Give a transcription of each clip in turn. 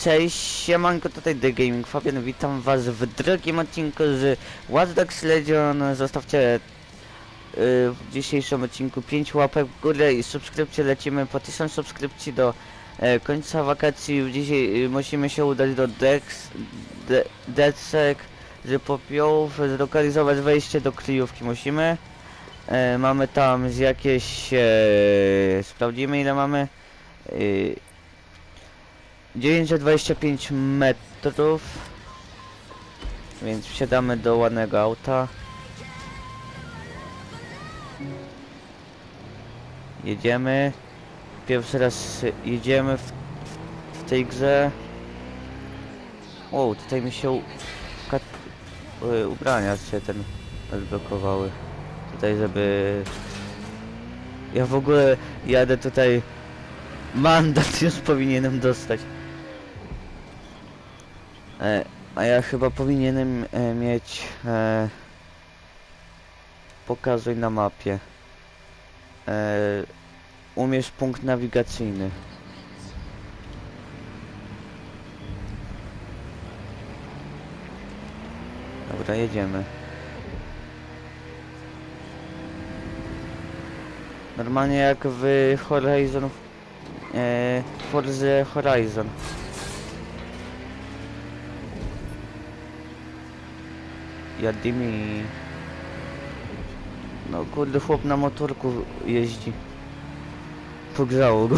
Cześć, siemanko, tutaj The Gaming Fabian, witam was w drugim odcinku z Watch Dogs Legion. Zostawcie w dzisiejszym odcinku 5 łapek w górę i subskrypcję. Lecimy po 1000 subskrypcji do końca wakacji. Dzisiaj musimy się udać do Dedsec, żeby popiołów zlokalizować wejście do Kryjówki. Musimy. Mamy tam z jakieś... sprawdzimy ile mamy. 925 metrów, więc wsiadamy do ładnego auta. Jedziemy. Pierwszy raz jedziemy w tej grze. O, tutaj mi się ubrania się odblokowały. Tutaj, żeby... Ja w ogóle jadę tutaj... Mandat już powinienem dostać. A ja chyba powinienem mieć pokazuj na mapie. Umierz punkt nawigacyjny. Dobra, jedziemy. Normalnie jak w Horizon, Forza Horizon. Jadymi. No kurde, chłop na motorku jeździ. Pogrzało go.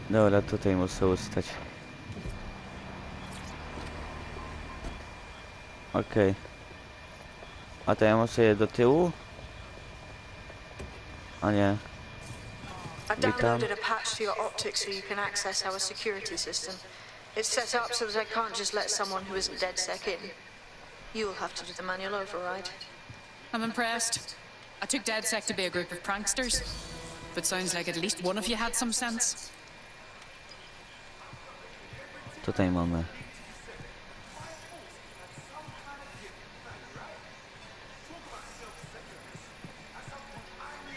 No, dobra, tutaj muszę ustać. Okej. A to ja muszę je do tyłu? A nie. I've downloaded a patch to your optics so you can access our security system. It's set up so that I can't just let someone who isn't DedSec in. You'll have to do the manual override. I'm impressed. I took DedSec to be a group of pranksters, but sounds like at least one of you had some sense. Tutaj mamy.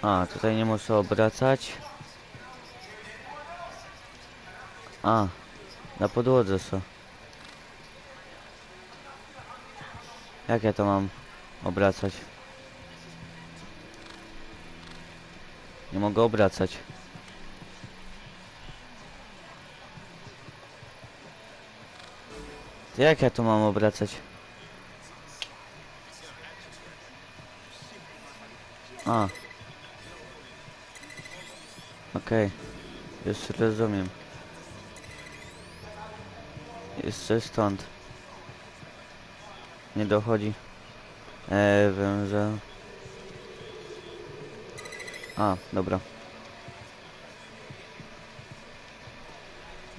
A, tutaj nie muszę obracać. A, na podłodze są. Jak ja to mam obracać? Nie mogę obracać. To jak ja to mam obracać? A. Okej. Już rozumiem. Jeszcze stąd. Nie dochodzi. Węże. A, dobra.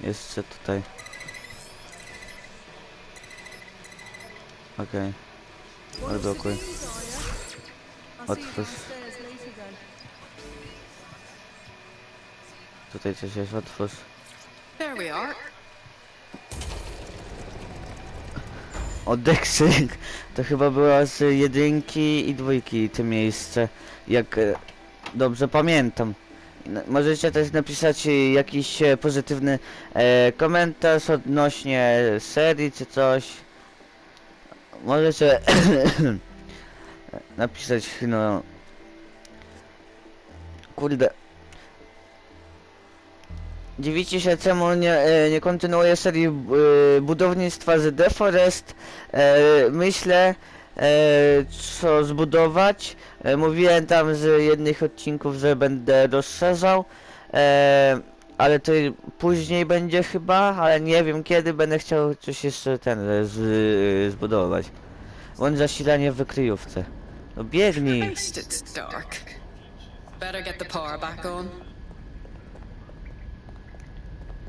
Jeszcze tutaj. Okej. Odblokuj. Otwórz. Tutaj coś jest, otwórz. There we are. Odeksyk. To chyba była z 1 i 2 to miejsce. Jak dobrze pamiętam. Możecie też napisać jakiś pozytywny komentarz odnośnie serii czy coś. Możecie napisać, no... Kurde. Dziwicie się, czemu nie kontynuuję serii budownictwa z The Forest. Myślę, co zbudować. Mówiłem tam z jednych odcinków, że będę rozszerzał. Ale to później będzie chyba, ale nie wiem kiedy będę chciał coś jeszcze zbudować. Bądź zasilanie w kryjówce. No biegnij. Christ, it's dark. Better get the power back on.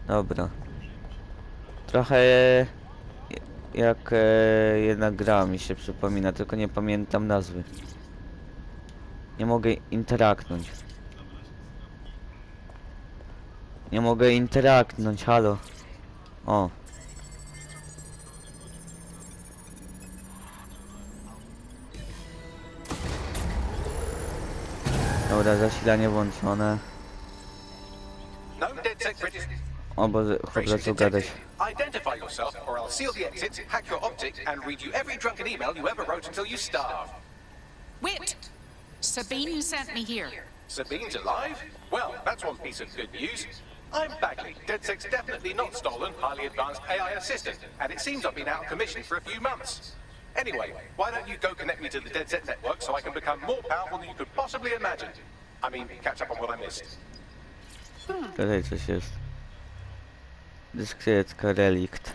Dobra. Trochę jak jedna gra mi się przypomina, tylko nie pamiętam nazwy. Nie mogę interaknąć. Nie mogę interaknąć, halo. O. Dobra, zasilanie włączone. No DedSec register. O Boże, chłop zaczął gadać. Identify yourself, or I'll seal the exits, hack your optic, and read you every drunken email you ever wrote until you starve. Wait! Sabine sent me here. Sabine's alive? Well, that's one piece of good news. I'm Bagley, DedSec's definitely not stolen, highly advanced AI assistant, and it seems I've been out of commission for a few months. Anyway, why don't you go connect me to the DedSec network so I can become more powerful than you could possibly imagine? I mean, catch up on what I missed. Tutaj coś jest. Dyskretka relikt.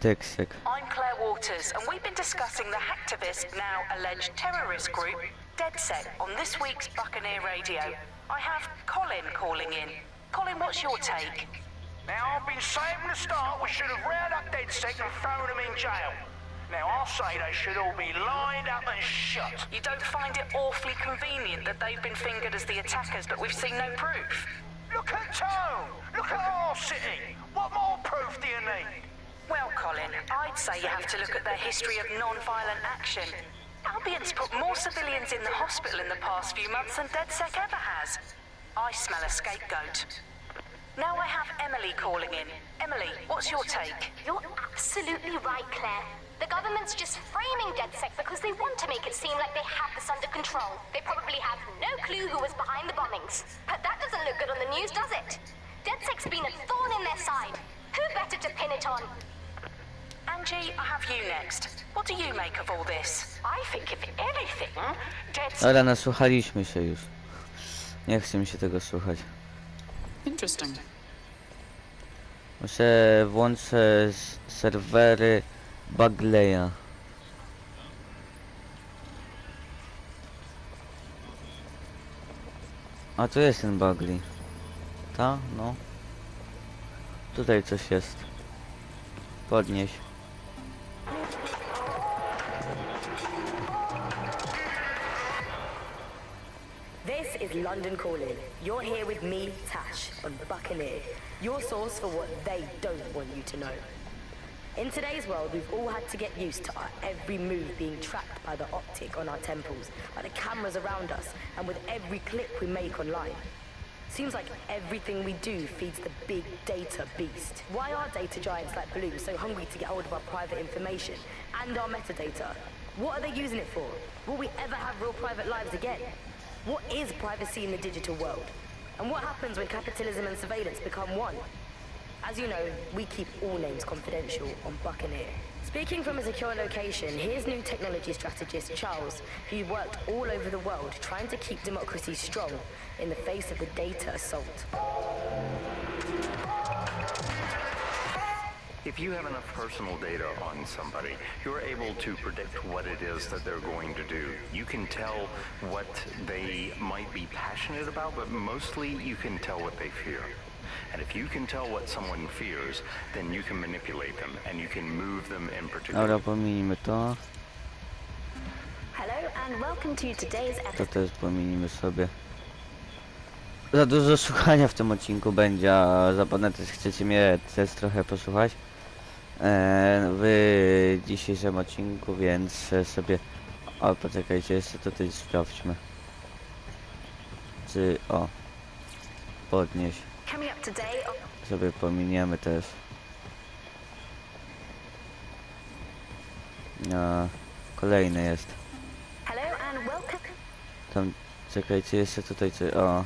Teksek. I'm Claire Waters, and we've been discussing the hacktivist, now alleged terrorist group, DedSec, on this week's Buccaneer Radio. I have Colin calling in. Colin, what's your take? Now, I've been saying from the start we should have rounded up DedSec and thrown them in jail. Now, I'll say they should all be lined up and shot. You don't find it awfully convenient that they've been fingered as the attackers, but we've seen no proof? Look at Tone! Look at our city! What more proof do you need? Well, Colin, I'd say you have to look at their history of non-violent action. Albion's put more civilians in the hospital in the past few months than DedSec ever has. I smell a scapegoat. Now I have Emily calling in. Emily, what's your take? You're absolutely right, Claire. The government's just framing DedSec because they want to make it seem like they have this under control. They probably have no clue who was behind the bombings. But that doesn't look good on the news, does it? DedSec's been a thorn in their side. Who better to pin it on? Angie, I have you next. What do you make of all this? I think if anything, DedSec... Dobra, nasłuchaliśmy się już. Nie chcę mi się tego słuchać. Interesting. Muszę włączę serwery Bagleya. A tu jest ten Bagley. Ta? No. Tutaj coś jest. Podnieś. This is London Calling. You're here with me, Tash, on Buccaneer, your source for what they don't want you to know. In today's world, we've all had to get used to our every move being tracked by the optic on our temples, by the cameras around us, and with every click we make online. Seems like everything we do feeds the big data beast. Why are data giants like Blue so hungry to get hold of our private information and our metadata? What are they using it for? Will we ever have real private lives again? What is privacy in the digital world? And what happens when capitalism and surveillance become one? As you know, we keep all names confidential on Buccaneer. Speaking from a secure location, here's new technology strategist Charles, who worked all over the world trying to keep democracy strong in the face of the data assault. If you have enough personal data on somebody, you're able to predict what it is that they're going to do. You can tell what they might be passionate about, but mostly you can tell what they fear. And if you can tell what someone fears, then you can manipulate them and you can move them in particular. Dobra, pominimy to. Hello and welcome to today's To episode. też pominimy sobie. Za dużo słuchania w tym odcinku będzie, a zapewne też chcecie mnie też trochę posłuchać w dzisiejszym odcinku, więc sobie... O, poczekajcie, jeszcze tutaj sprawdźmy. Czy... O. Podnieś. Coming up today on... Sobie pominiemy też. Kolejny jest. Hello and welcome. Tam, czekajcie, jeszcze tutaj coś... O.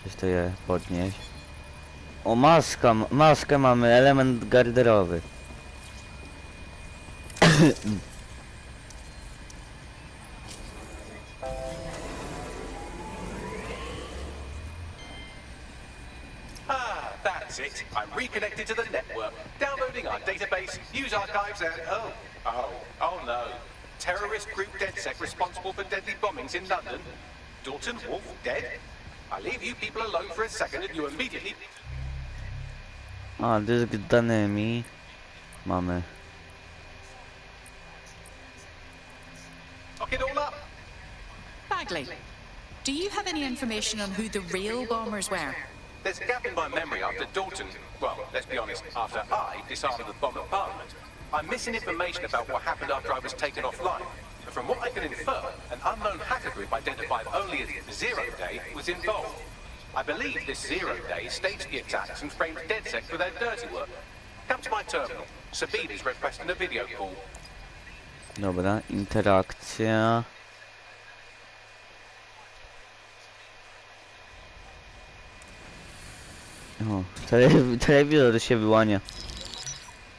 Coś to je podnieść. O, maska! Maskę mamy, element garderowy. That's it. I'm reconnected to the network, downloading our database, news archives, and oh no. Terrorist group DedSec responsible for deadly bombings in London. Dalton Wolf dead? I leave you people alone for a second and you immediately... A, dysk z danymi mamy. Lock it all up. Bagley, do you have any information on who the real bombers were? There's a gap in my memory after Dalton, well, let's be honest, after I disarmed the bomb at Parliament. I'm missing information about what happened after I was taken offline. But from what I can infer, an unknown hacker group identified only as Zero Day was involved. I believe this Zero Day staged the attacks and framed DedSec for their dirty work. Come to my terminal. Sabine is requesting a video call. Dobra, interakcja. O, telewizor się wyłania.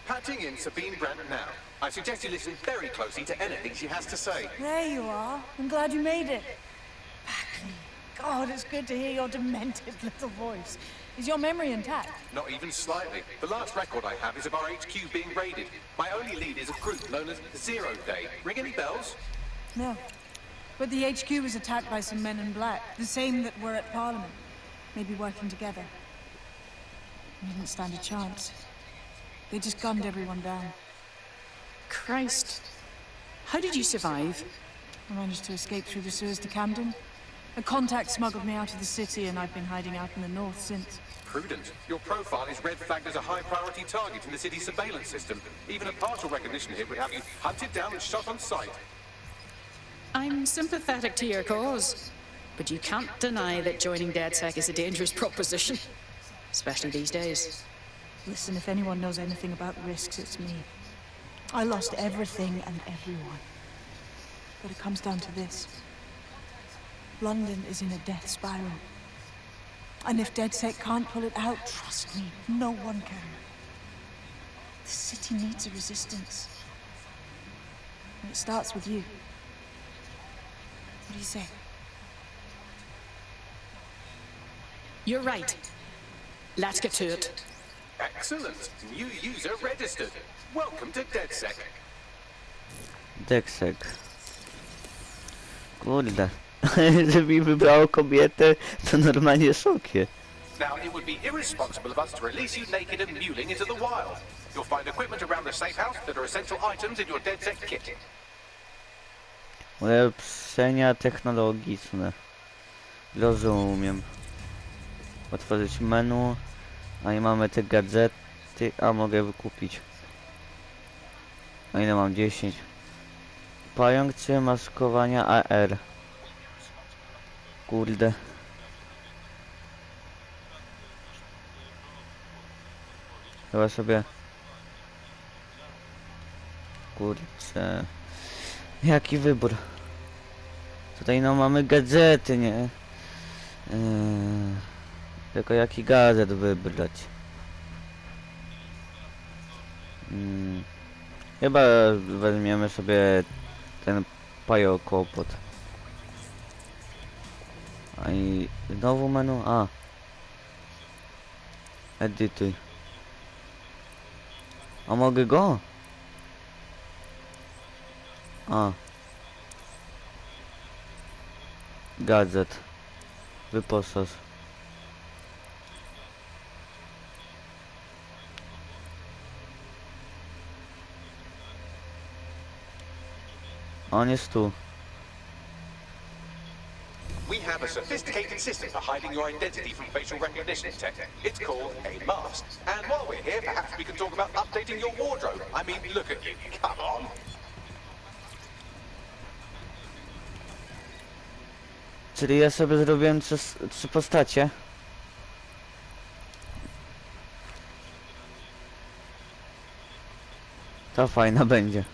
Patching in Sabine Brandt now. I suggest you listen very closely to anything she has to say. There you are. I'm glad you made it. Bagley. God, it's good to hear your demented little voice. Is your memory intact? Not even slightly. The last record I have is of our HQ being raided. My only lead is a group known as Zero Day. Ring any bells? No. But the HQ was attacked by some men in black, the same that were at Parliament. Maybe working together. We didn't stand a chance. They just gunned everyone down. Christ. How did you survive? I managed to escape through the sewers to Camden. A contact smuggled me out of the city, and I've been hiding out in the north since. Prudent. Your profile is red flagged as a high-priority target in the city's surveillance system. Even a partial recognition hit would have you hunted down and shot on sight. I'm sympathetic to your cause, but you can't deny that joining DedSec is a dangerous proposition, especially these days. Listen, if anyone knows anything about risks, it's me. I lost everything and everyone. But it comes down to this. London is in a death spiral. And if DedSec can't pull it out, trust me, no one can. The city needs a resistance. And it starts with you. What do you say? You're right. Let's get to it. Excellent. New user registered. Welcome to DedSec. DedSec. Kurde. Żeby mi wybrało kobietę, to normalnie szokie. Now, it would be irresponsible of us to release you naked and mewling into the wild. You'll find equipment around the safe house that are essential items in your DedSec kit. Ulepszenia technologiczne. Rozumiem. Otworzyć menu. A i mamy te gadżety. A mogę wykupić. A ile mam? 10. Pająk czy maskowania AR? Kurde. Chyba sobie... Kurczę... Jaki wybór? Tutaj no mamy gadżety, nie? Tylko jaki gadżet wybrać? Chyba weźmiemy sobie ten pajokopot. A i znowu menu? A. Edytuj. A mogę go? A. Gadżet. Wyposaż. On jest tu. We have a sophisticated system for hiding your identity from facial recognition tech. It's called a mask. And while we're here, perhaps we could talk about updating your wardrobe. I mean, look at you. Come on. Czyli ja sobie zrobiłem trzy postacie. To fajna będzie.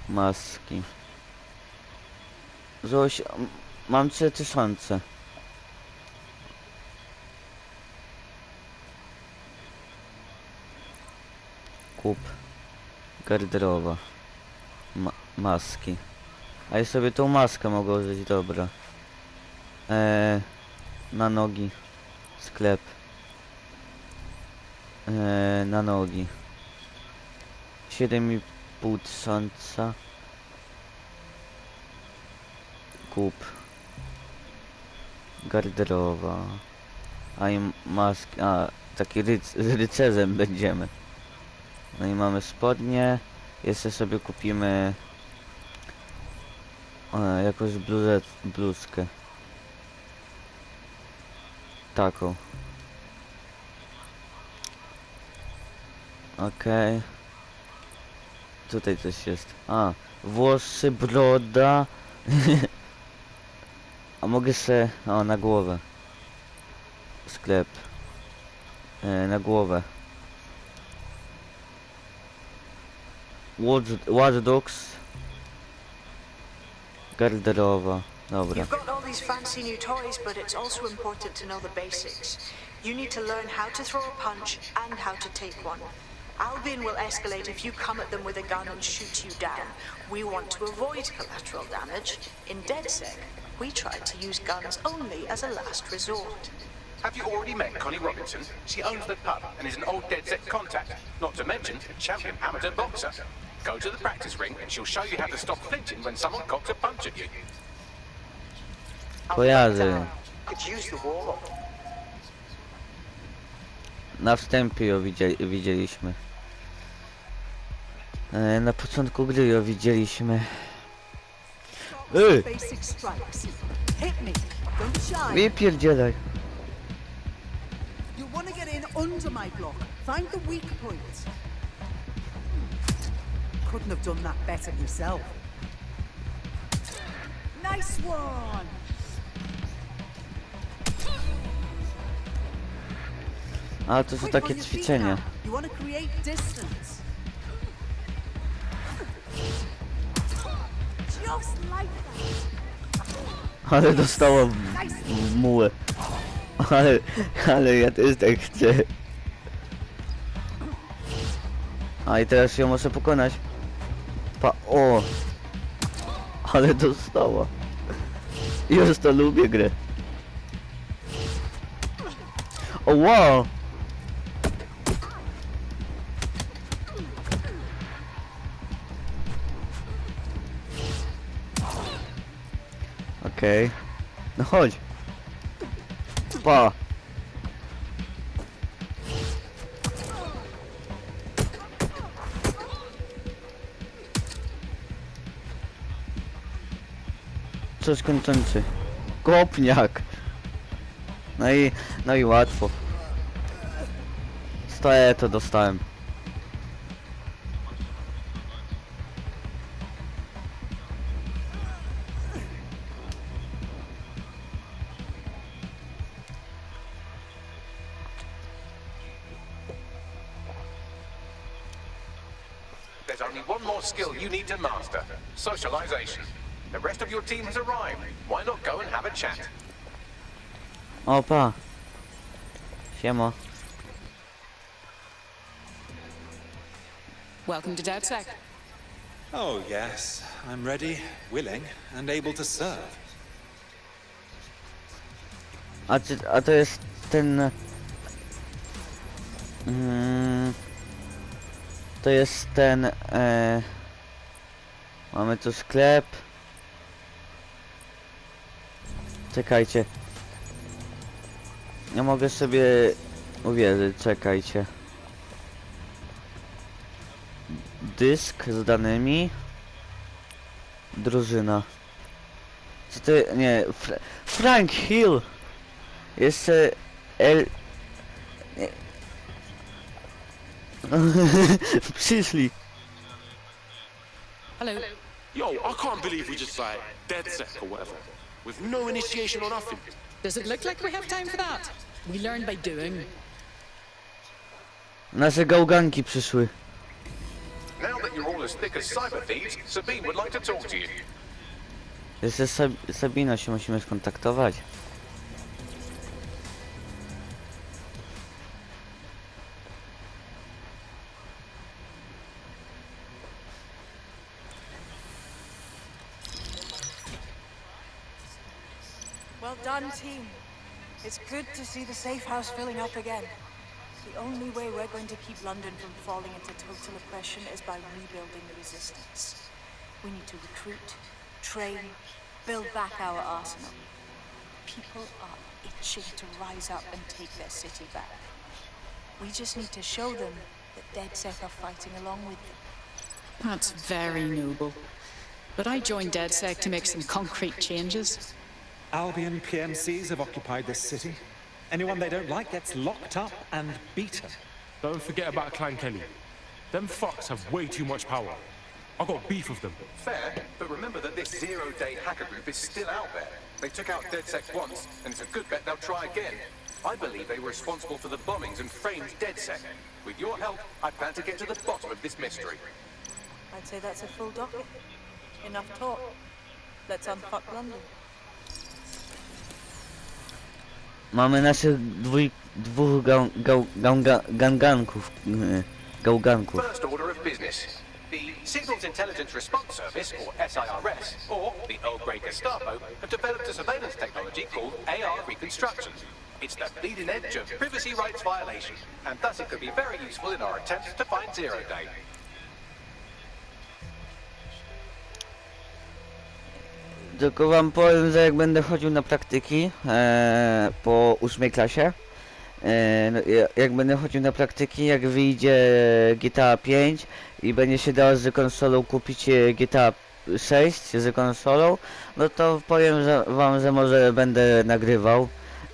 Maski. Zoś, mam 3000. Kup. Garderoba. Maski. A ja sobie tą maskę mogę użyć, dobra. Na nogi. Sklep. Na nogi. 7500. Kup. Garderoba. A i maski. A, taki rycerzem będziemy. No i mamy spodnie. Jeszcze sobie kupimy jakąś bluzkę. Taką. Okej. Tutaj coś jest. A, włosy, broda. A mogę se... O, na głowę. Sklep. Na głowę. Watch Dogs. Garderoba. Dobra. You've got all these fancy new toys, but it's also important to know the basics. You need to learn how to throw a punch and how to take one. Albion will escalate if you come at them with a gun and shoot you down. We want to avoid collateral damage. In DedSec, we try to use guns only as a last resort. Have you already met Connie Robinson? She owns the pub and is an old DedSec contact, not to mention a champion amateur boxer. Go to the practice ring and she'll show you how to stop flinching when someone cocks a punch at you. Kojarzę. Could use the warm-up. Na wstępie ją widzieliśmy. Na początku gry ją widzieliśmy. Basic strikes. Hit me. Don't shy. Wypierdzielaj. You want to get in under my block. Find the weak points. Couldn't have done that better yourself. Nice one. A to są takie ćwiczenia. You want to create distance. Just like that. Ale dostała w mułę. Ale ja też tak chcę. A i teraz ją muszę pokonać. O! Ale dostała. Już to lubię grę. O wow! Okej. No chodź. Pa. Coś kończący. Kopniak. No i łatwo. Stoję, to dostałem. There's only one more skill you need to master. Socialization. The rest of your team has arrived. Why not go and have a chat? Opa. Siema. Welcome to DedSec. Oh, yes. I'm ready, willing, and able to serve. A to jest ten... to jest ten... mamy tu sklep. Czekajcie. Ja mogę sobie uwierzyć, czekajcie. Dysk z danymi. Drużyna. Co to... nie... Frank Hill! Jeszcze... Przyszli. Hello. Yo, I can't believe we just like DedSec or whatever. With no initiation or nothing. Does it look like we have time for that? We learn by doing. Nasze gałganki przyszły. Now that you're all as thick as cyber thieves, Sabine would like to talk to you. Jeszcze Sabina się musimy skontaktować. Well done, team. It's good to see the safe house filling up again. The only way we're going to keep London from falling into total oppression is by rebuilding the resistance. We need to recruit, train, build back our arsenal. People are itching to rise up and take their city back. We just need to show them that DedSec are fighting along with them. That's very noble. But I joined DedSec to make some concrete changes. Albion PMCs have occupied this city. Anyone they don't like gets locked up and beaten. Don't forget about Clan Kelly. Them fucks have way too much power. I got beef with them. Fair, but remember that this zero-day hacker group is still out there. They took out DedSec once, and it's a good bet they'll try again. I believe they were responsible for the bombings and framed DedSec. With your help, I plan to get to the bottom of this mystery. I'd say that's a full docket. Enough talk. Let's unfuck London. Mamy naszych dwóch gałganków. First order of business. The Signals Intelligence Response Service, or SIRS, or the Earl Grey Gestapo, have developed a surveillance technology called AR reconstruction. It's the bleeding edge of privacy rights violation, and thus it could be very useful in our attempts to find Zero Day. Tylko wam powiem, że jak będę chodził na praktyki po 8 klasie, no, jak będę chodził na praktyki, jak wyjdzie GTA 5 i będzie się dało z konsolą kupić GTA 6 z konsolą, no to powiem wam, że może będę nagrywał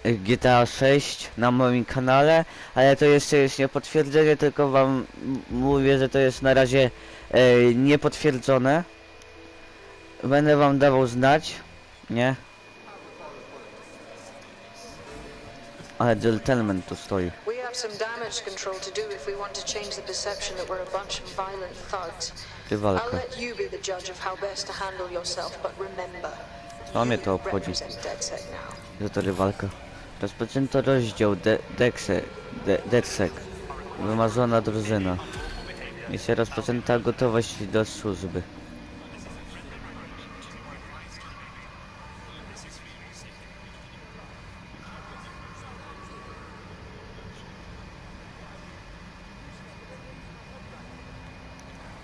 GTA 6 na moim kanale, ale to jeszcze jest nie potwierdzenie, tylko wam mówię, że to jest na razie niepotwierdzone. Będę wam dawał znać, nie? Ale gentleman tu stoi. We have some damage control to do if we want to change the perception that we're a bunch of violent thugs. Rywalka. I'll let you be the judge of how best to handle yourself, but remember, Co mnie to obchodzi? represent DedSec now. Że to rywalka. Rozpoczęto rozdział DedSec. Wymazana drużyna. Misja rozpoczęta, gotowość do służby.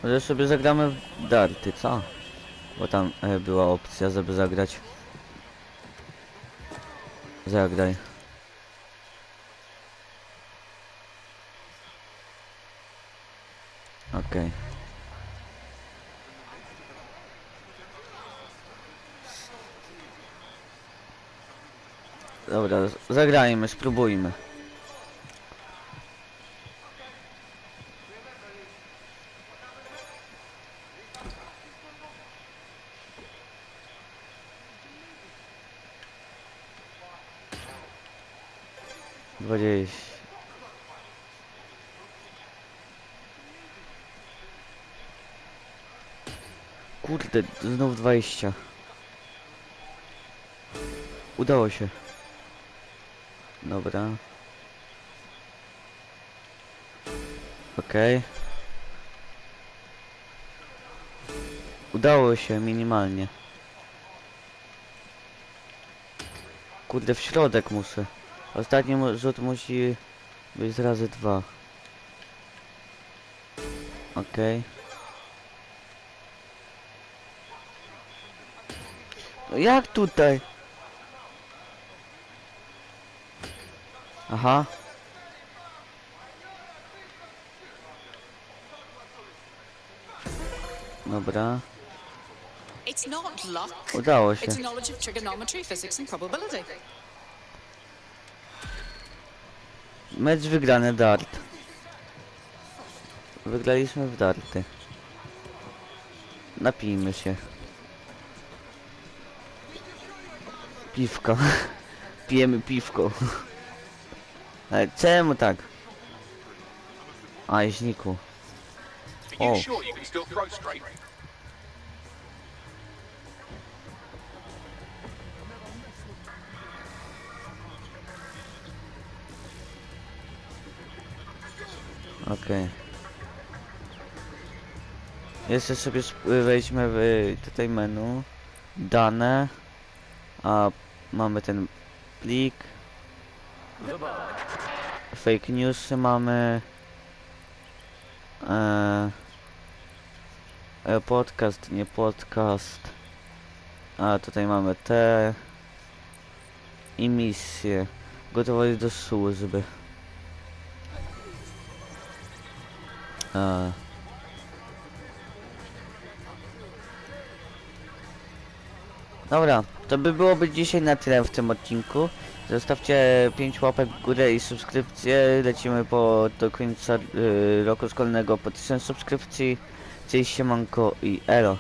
Może sobie zagramy w darty, co? Bo tam była opcja, żeby zagrać. Zagraj. Okej. Dobra, zagrajmy, spróbujmy. Kurde, znów 20. Udało się. Dobra. Okej. Udało się minimalnie. Kurde, w środek muszę. Ostatni rzut musi być razy 2. Okej. No jak tutaj? Aha. Dobra. It's not luck. Udało się. It's knowledge of trigonometry, physics and probability. Mecz wygrany, dart. Wygraliśmy w darty. Napijmy się. Piwko. Pijemy piwko. Ale czemu tak? A, znikł. Are O. you sure you can still throw straight? Okej. Jeszcze sobie wejdźmy w tutaj menu. Dane. A mamy ten plik. Fake newsy mamy. Podcast, nie podcast. A tutaj mamy te. I misje. Gotowość do służby. Dobra, to by byłoby dzisiaj na tyle w tym odcinku. Zostawcie 5 łapek w górę i subskrypcję. Lecimy do końca roku szkolnego po 1000 subskrypcji. Cześć, siemanko i elo.